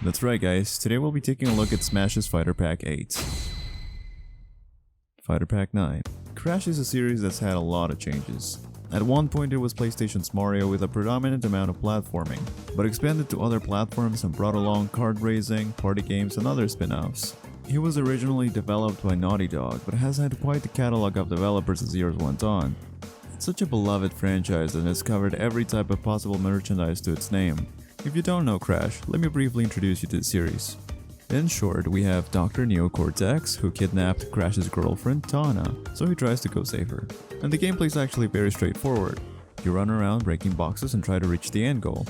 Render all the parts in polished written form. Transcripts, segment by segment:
That's right guys, today we'll be taking a look at Smash's Fighter Pack 8. Fighter Pack 9. Crash is a series that's had a lot of changes. At one point it was PlayStation's Mario with a predominant amount of platforming, but expanded to other platforms and brought along kart racing, party games and other spin-offs. He was originally developed by Naughty Dog, but has had quite the catalog of developers as years went on. It's such a beloved franchise and has covered every type of possible merchandise to its name. If you don't know Crash, let me briefly introduce you to the series. In short, we have Dr. Neo Cortex, who kidnapped Crash's girlfriend, Tana, so he tries to go save her. And the gameplay is actually very straightforward. You run around breaking boxes and try to reach the end goal.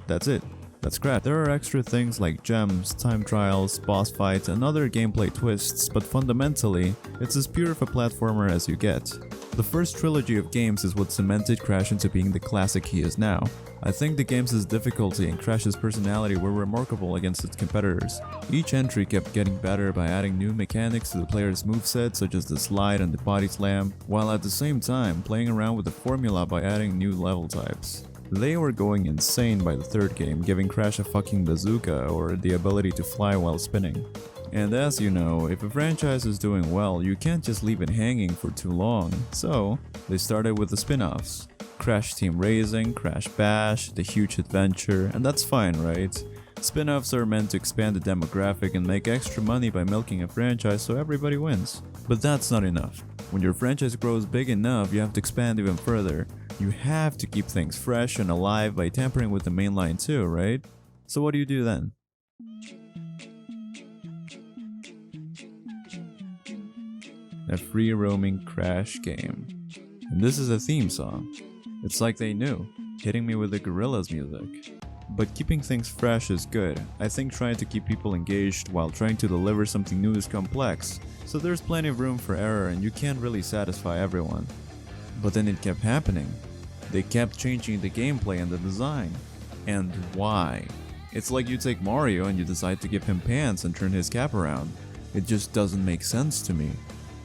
That's it. That's Crash. There are extra things like gems, time trials, boss fights, and other gameplay twists, but fundamentally, it's as pure of a platformer as you get. The first trilogy of games is what cemented Crash into being the classic he is now. I think the game's difficulty and Crash's personality were remarkable against its competitors. Each entry kept getting better by adding new mechanics to the player's moveset such as the slide and the body slam, while at the same time playing around with the formula by adding new level types. They were going insane by the third game, giving Crash a fucking bazooka or the ability to fly while spinning. And as you know, if a franchise is doing well, you can't just leave it hanging for too long, so they started with the spin-offs. Crash Team Racing, Crash Bash, The Huge Adventure, and that's fine, right? Spin-offs are meant to expand the demographic and make extra money by milking a franchise so everybody wins. But that's not enough. When your franchise grows big enough, you have to expand even further. You have to keep things fresh and alive by tampering with the main line too, right? So what do you do then? A free-roaming Crash game. And this is a theme song. It's like they knew, hitting me with the Gorillaz music. But keeping things fresh is good. I think trying to keep people engaged while trying to deliver something new is complex, so there's plenty of room for error and you can't really satisfy everyone. But then it kept happening. They kept changing the gameplay and the design. And why? It's like you take Mario and you decide to give him pants and turn his cap around. It just doesn't make sense to me.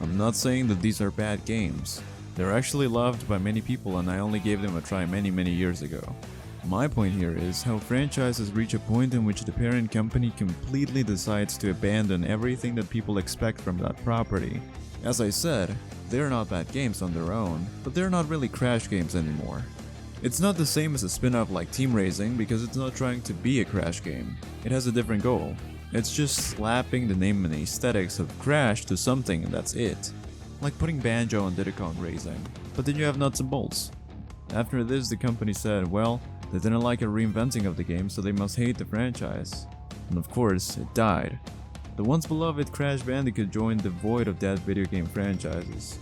I'm not saying that these are bad games. They're actually loved by many people and I only gave them a try many years ago. My point here is how franchises reach a point in which the parent company completely decides to abandon everything that people expect from that property. As I said, they're not bad games on their own, but they're not really Crash games anymore. It's not the same as a spin-off like Team Racing because it's not trying to be a Crash game. It has a different goal. It's just slapping the name and the aesthetics of Crash to something and that's it. Like putting Banjo on Diddy Kong Racing, but then you have nuts and bolts. After this, the company said, well, they didn't like a reinventing of the game, so they must hate the franchise. And of course, it died. The once beloved Crash Bandicoot joined the void of dead video game franchises.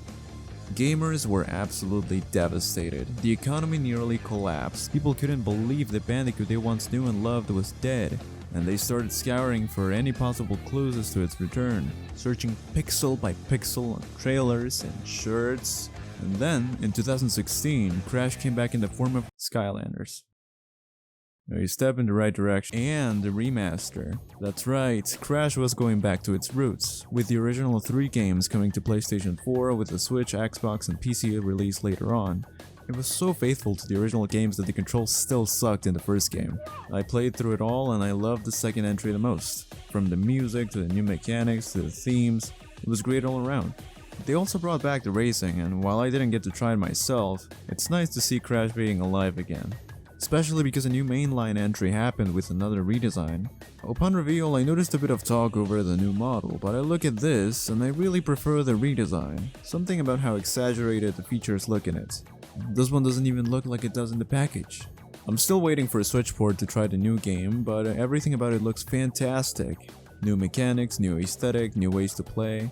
Gamers were absolutely devastated. The economy nearly collapsed. People couldn't believe the Bandicoot they once knew and loved was dead. And they started scouring for any possible clues as to its return, searching pixel by pixel on trailers and shirts. And then, in 2016, Crash came back in the form of Skylanders. A step in the right direction, and the remaster. That's right, Crash was going back to its roots, with the original 3 games coming to PlayStation 4 with the Switch, Xbox, and PC release later on. It was so faithful to the original games that the controls still sucked in the first game. I played through it all and I loved the second entry the most. From the music to the new mechanics to the themes, it was great all around. They also brought back the racing, and while I didn't get to try it myself, it's nice to see Crash being alive again. Especially because a new mainline entry happened with another redesign. Upon reveal, I noticed a bit of talk over the new model, but I look at this and I really prefer the redesign. Something about how exaggerated the features look in it. This one doesn't even look like it does in the package. I'm still waiting for a Switch port to try the new game, but everything about it looks fantastic. New mechanics, new aesthetic, new ways to play.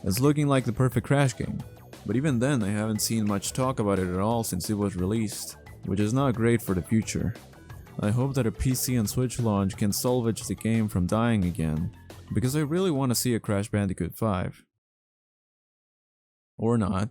It's looking like the perfect Crash game. But even then, I haven't seen much talk about it at all since it was released, which is not great for the future. I hope that a PC and Switch launch can salvage the game from dying again, because I really want to see a Crash Bandicoot 5. Or not.